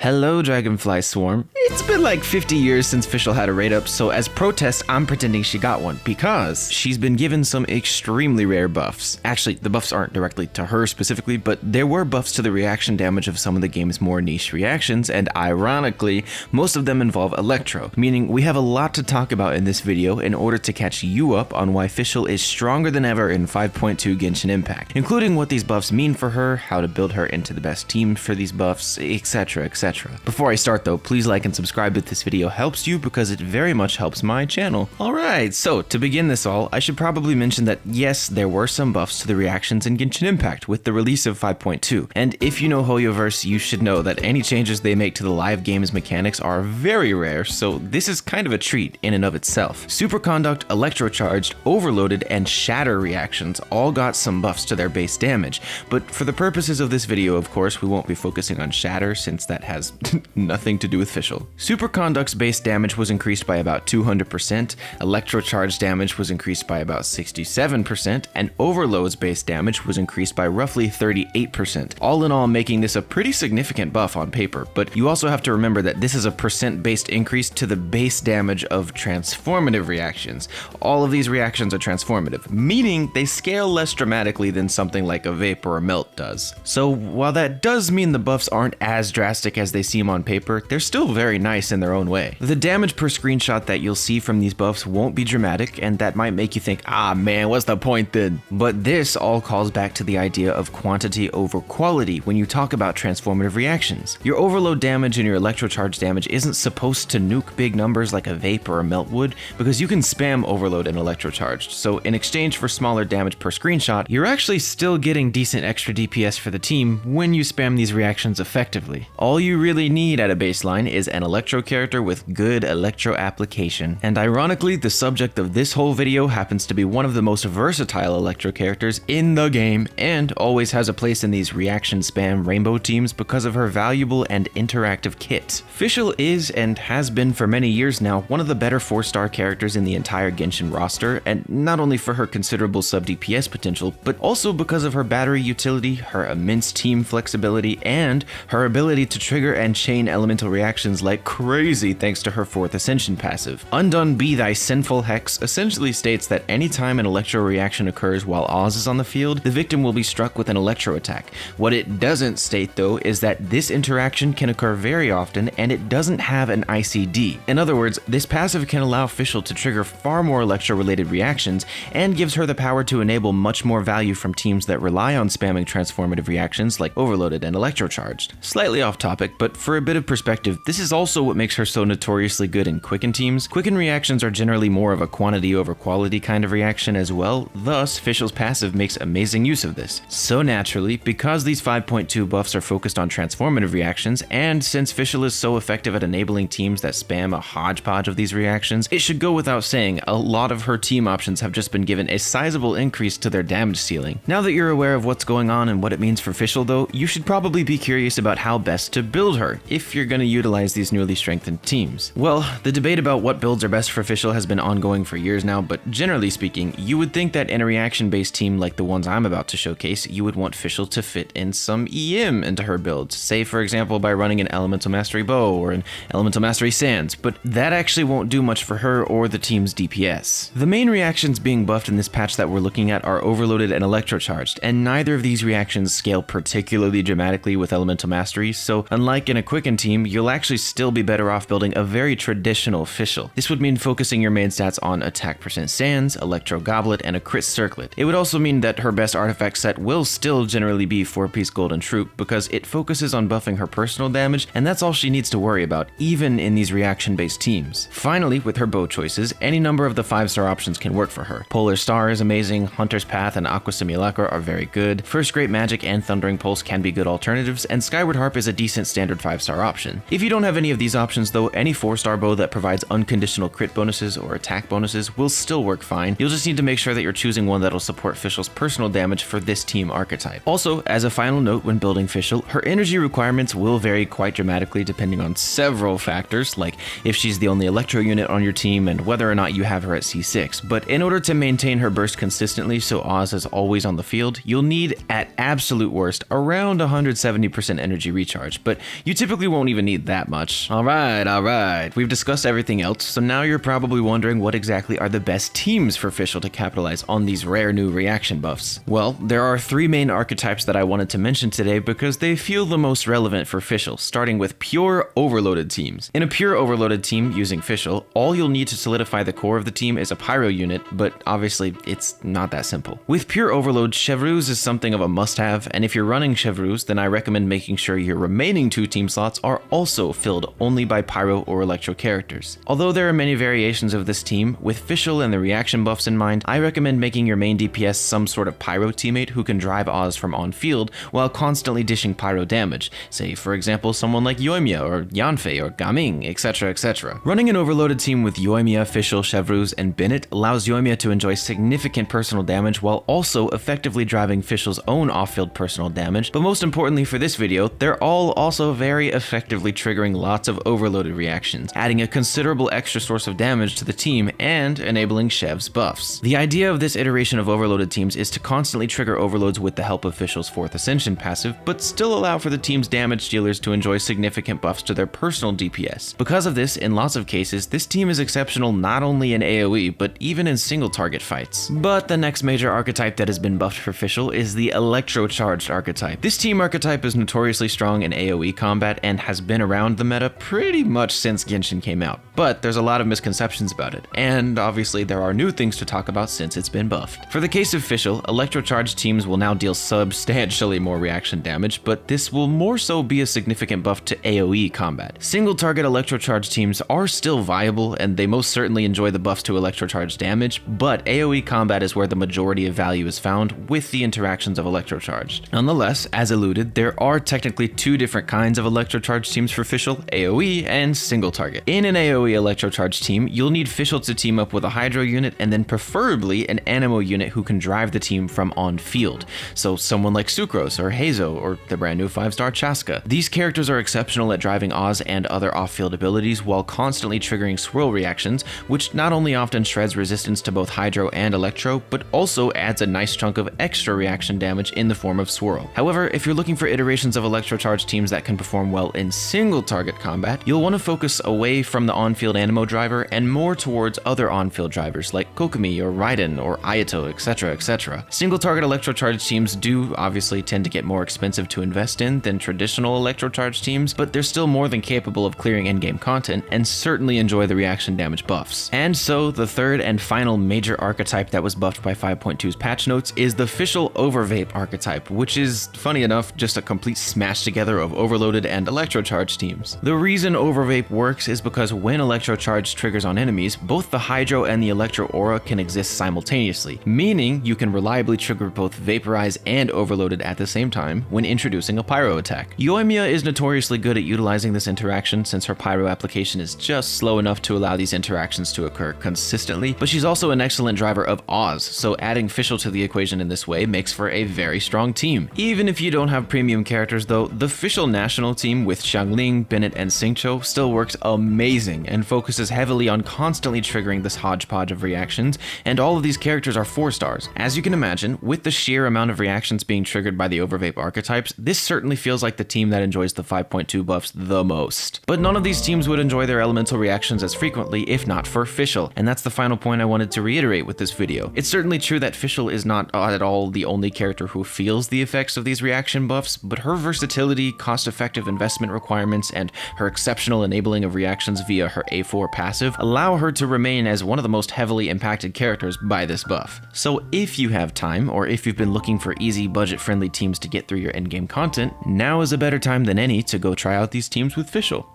Hello, Dragonfly Swarm. It's been like 50 years since Fischl had a raid up, so as protest, I'm pretending she got one, because she's been given some extremely rare buffs. Actually, the buffs aren't directly to her specifically, but there were buffs to the reaction damage of some of the game's more niche reactions, and ironically, most of them involve Electro, meaning we have a lot to talk about in this video in order to catch you up on why Fischl is stronger than ever in 5.2 Genshin Impact, including what these buffs mean for her, how to build her into the best team for these buffs, etc, etc. Before I start though, please like and subscribe if this video helps you, because it very much helps my channel. Alright, so to begin this all, I should probably mention that yes, there were some buffs to the reactions in Genshin Impact with the release of 5.2, and if you know Hoyoverse, you should know that any changes they make to the live game's mechanics are very rare, so this is kind of a treat in and of itself. Superconduct, Electrocharged, Overloaded, and Shatter reactions all got some buffs to their base damage, but for the purposes of this video, of course, we won't be focusing on Shatter since that has nothing to do with Fischl. Superconduct's base damage was increased by about 200%, Electrocharge damage was increased by about 67%, and Overload's base damage was increased by roughly 38%, all in all making this a pretty significant buff on paper, but you also have to remember that this is a percent-based increase to the base damage of transformative reactions. All of these reactions are transformative, meaning they scale less dramatically than something like a Vape or a Melt does. So while that does mean the buffs aren't as drastic as they seem on paper, they're still very nice in their own way. The damage per screenshot that you'll see from these buffs won't be dramatic, and that might make you think, ah man, what's the point then? But this all calls back to the idea of quantity over quality when you talk about transformative reactions. Your overload damage and your electrocharge damage isn't supposed to nuke big numbers like a Vape or a Melt would, because you can spam overload and electrocharged, so in exchange for smaller damage per screenshot, you're actually still getting decent extra DPS for the team when you spam these reactions effectively. All you really need at a baseline is an Electro character with good Electro application, and ironically, the subject of this whole video happens to be one of the most versatile Electro characters in the game, and always has a place in these reaction spam rainbow teams because of her valuable and interactive kit. Fischl is, and has been for many years now, one of the better 4-star characters in the entire Genshin roster, and not only for her considerable sub-DPS potential, but also because of her battery utility, her immense team flexibility, and her ability to trigger and chain elemental reactions like crazy thanks to her 4th Ascension passive. Undone Be Thy Sinful Hex essentially states that anytime an Electro reaction occurs while Oz is on the field, the victim will be struck with an Electro attack. What it doesn't state though is that this interaction can occur very often and it doesn't have an ICD. In other words, this passive can allow Fischl to trigger far more Electro-related reactions and gives her the power to enable much more value from teams that rely on spamming transformative reactions like Overloaded and Electrocharged. Slightly off topic, but for a bit of perspective, this is also what makes her so notoriously good in Quicken teams. Quicken reactions are generally more of a quantity over quality kind of reaction as well, thus Fischl's passive makes amazing use of this. So naturally, because these 5.2 buffs are focused on transformative reactions, and since Fischl is so effective at enabling teams that spam a hodgepodge of these reactions, it should go without saying, a lot of her team options have just been given a sizable increase to their damage ceiling. Now that you're aware of what's going on and what it means for Fischl though, you should probably be curious about how best to build her, if you're going to utilize these newly strengthened teams. Well, the debate about what builds are best for Fischl has been ongoing for years now, but generally speaking, you would think that in a reaction-based team like the ones I'm about to showcase, you would want Fischl to fit in some EM into her builds, say for example by running an Elemental Mastery Bow or an Elemental Mastery Sands, but that actually won't do much for her or the team's DPS. The main reactions being buffed in this patch that we're looking at are Overloaded and Electrocharged, and neither of these reactions scale particularly dramatically with Elemental Mastery, so unlike in a Quicken team, you'll actually still be better off building a very traditional Fischl. This would mean focusing your main stats on attack % sands, Electro Goblet, and a crit circlet. It would also mean that her best artifact set will still generally be 4-piece Golden Troop, because it focuses on buffing her personal damage, and that's all she needs to worry about, even in these reaction-based teams. Finally, with her bow choices, any number of the 5-star options can work for her. Polar Star is amazing, Hunter's Path and Aqua Simulacra are very good, First Great Magic and Thundering Pulse can be good alternatives, and Skyward Harp is a decent standard 5-star option. If you don't have any of these options though, any 4-star bow that provides unconditional crit bonuses or attack bonuses will still work fine. You'll just need to make sure that you're choosing one that'll support Fischl's personal damage for this team archetype. Also, as a final note when building Fischl, her energy requirements will vary quite dramatically depending on several factors, like if she's the only Electro unit on your team and whether or not you have her at C6, but in order to maintain her burst consistently so Oz is always on the field, you'll need, at absolute worst, around 170% energy recharge, but you typically won't even need that much. Alright, we've discussed everything else, so now you're probably wondering what exactly are the best teams for Fischl to capitalize on these rare new reaction buffs. Well, there are 3 main archetypes that I wanted to mention today because they feel the most relevant for Fischl, starting with pure overloaded teams. In a pure overloaded team using Fischl, all you'll need to solidify the core of the team is a pyro unit, but obviously it's not that simple. With pure overload, Chevreuse is something of a must-have, and if you're running Chevreuse, then I recommend making sure your remaining 2 team slots are also filled only by pyro or electro characters. Although there are many variations of this team, with Fischl and the reaction buffs in mind, I recommend making your main DPS some sort of pyro teammate who can drive Oz from on field while constantly dishing pyro damage, say for example someone like Yoimiya or Yanfei or Gaming, etc, etc. Running an overloaded team with Yoimiya, Fischl, Chevreuse, and Bennett allows Yoimiya to enjoy significant personal damage while also effectively driving Fischl's own off-field personal damage, but most importantly for this video, they're all also very effectively triggering lots of overloaded reactions, adding a considerable extra source of damage to the team and enabling Chev's buffs. The idea of this iteration of overloaded teams is to constantly trigger overloads with the help of Fischl's 4th Ascension passive, but still allow for the team's damage dealers to enjoy significant buffs to their personal DPS. Because of this, in lots of cases, this team is exceptional not only in AoE, but even in single target fights. But the next major archetype that has been buffed for Fischl is the electro-charged archetype. This team archetype is notoriously strong in AoE combat and has been around the meta pretty much since Genshin came out, but there's a lot of misconceptions about it, and obviously there are new things to talk about since it's been buffed. For the case of Fischl, electro-charged teams will now deal substantially more reaction damage, but this will more so be a significant buff to AoE combat. Single target electro-charged teams are still viable, and they most certainly enjoy the buffs to electro-charged damage, but AoE combat is where the majority of value is found with the interactions of electro-charged. Nonetheless, as alluded, there are technically 2 different kinds of electro-charged teams for Fischl, AoE and single target. In an AoE electro-charged team, you'll need Fischl to team up with a Hydro unit and then preferably an Anemo unit who can drive the team from on field. So someone like Sucrose or Hazo or the brand new 5-star Chaska. These characters are exceptional at driving Oz and other off-field abilities while constantly triggering swirl reactions, which not only often shreds resistance to both Hydro and Electro, but also adds a nice chunk of extra reaction damage in the form of swirl. However, if you're looking for iterations of electro-charged teams that can perform well in single target combat, you'll want to focus away from the on-field Anemo driver and more towards other on-field drivers like Kokomi or Raiden or Ayato, etc, etc. Single target electro-charged teams do obviously tend to get more expensive to invest in than traditional electro-charged teams, but they're still more than capable of clearing endgame content and certainly enjoy the reaction damage buffs. And so the third and final major archetype that was buffed by 5.2's patch notes is the Fischl Overvape archetype, which is, funny enough, just a complete smash together of overloaded and electro-charged teams. The reason Overvape works is because when electro-charged triggers on enemies, both the Hydro and the Electro Aura can exist simultaneously, meaning you can reliably trigger both Vaporize and Overloaded at the same time when introducing a Pyro attack. Yoimiya is notoriously good at utilizing this interaction since her Pyro application is just slow enough to allow these interactions to occur consistently, but she's also an excellent driver of Oz, so adding Fischl to the equation in this way makes for a very strong team. Even if you don't have premium characters though, the Fischl national team with Xiangling, Bennett, and Xingqiu still works amazing and focuses heavily on constantly triggering this hodgepodge of reactions, and all of these characters are 4 stars. As you can imagine, with the sheer amount of reactions being triggered by the Overvape archetypes, this certainly feels like the team that enjoys the 5.2 buffs the most. But none of these teams would enjoy their elemental reactions as frequently if not for Fischl, and that's the final point I wanted to reiterate with this video. It's certainly true that Fischl is not at all the only character who feels the effects of these reaction buffs, but her versatility, cost-effective investment requirements, and her exceptional enabling of reactions via her A4 passive allow her to remain as one of the most heavily impacted characters by this buff. So if you have time, or if you've been looking for easy, budget-friendly teams to get through your endgame content, now is a better time than any to go try out these teams with Fischl.